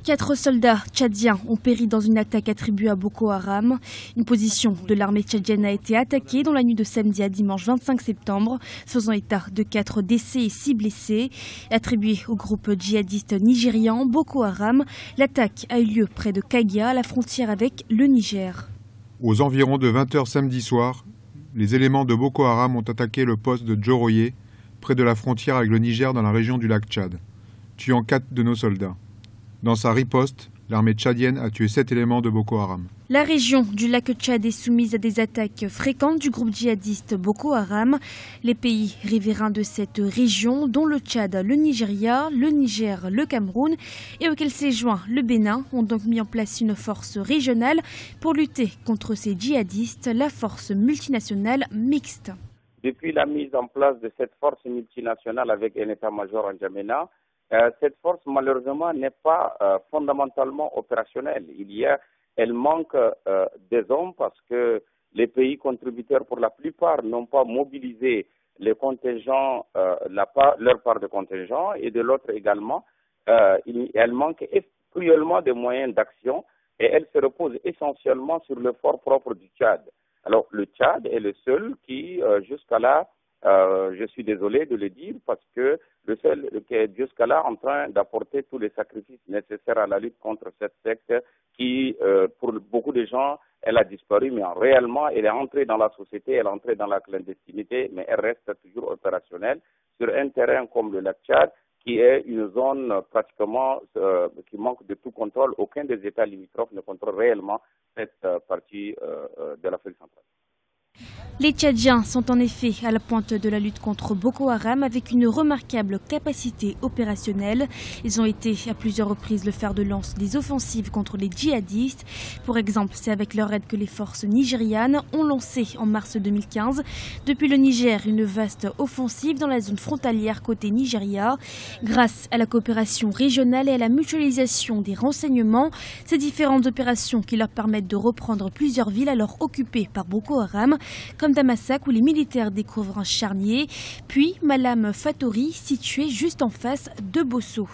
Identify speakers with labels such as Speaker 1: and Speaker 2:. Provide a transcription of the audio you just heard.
Speaker 1: 4 soldats tchadiens ont péri dans une attaque attribuée à Boko Haram. Une position de l'armée tchadienne a été attaquée dans la nuit de samedi à dimanche 25 septembre, faisant état de 4 décès et 6 blessés. Attribuée au groupe djihadiste nigérian Boko Haram, l'attaque a eu lieu près de Kagia, à la frontière avec le Niger.
Speaker 2: Aux environs de 20 h samedi soir, les éléments de Boko Haram ont attaqué le poste de Djoroye, près de la frontière avec le Niger dans la région du lac Tchad, tuant 4 de nos soldats. Dans sa riposte, l'armée tchadienne a tué 7 éléments de Boko Haram.
Speaker 1: La région du lac Tchad est soumise à des attaques fréquentes du groupe djihadiste Boko Haram. Les pays riverains de cette région, dont le Tchad, le Nigeria, le Niger, le Cameroun et auquel s'est joint le Bénin, ont donc mis en place une force régionale pour lutter contre ces djihadistes, la force multinationale mixte.
Speaker 3: Depuis la mise en place de cette force multinationale avec un état-major en N'Djamena, cette force, malheureusement, n'est pas fondamentalement opérationnelle. Elle manque des hommes parce que les pays contributeurs, pour la plupart, n'ont pas mobilisé les contingents, leur part de contingent, et de l'autre également, elle manque cruellement de moyens d'action et elle se repose essentiellement sur le fort propre du Tchad. Alors, le Tchad est le seul qui, jusqu'à là, je suis désolé de le dire parce que le seul qui est jusqu'à là en train d'apporter tous les sacrifices nécessaires à la lutte contre cette secte qui, pour beaucoup de gens, elle a disparu, mais réellement, elle est entrée dans la société, elle est entrée dans la clandestinité, mais elle reste toujours opérationnelle sur un terrain comme le lac Tchad, qui est une zone pratiquement qui manque de tout contrôle. Aucun des États limitrophes ne contrôle réellement cette partie de l'Afrique centrale.
Speaker 1: Les Tchadiens sont en effet à la pointe de la lutte contre Boko Haram avec une remarquable capacité opérationnelle. Ils ont été à plusieurs reprises le fer de lance des offensives contre les djihadistes. Pour exemple, c'est avec leur aide que les forces nigérianes ont lancé en mars 2015 depuis le Niger une vaste offensive dans la zone frontalière côté Nigeria. Grâce à la coopération régionale et à la mutualisation des renseignements, ces différentes opérations qui leur permettent de reprendre plusieurs villes alors occupées par Boko Haram, comme Damasak où les militaires découvrent un charnier, puis Malam Fatori situé juste en face de Bosso.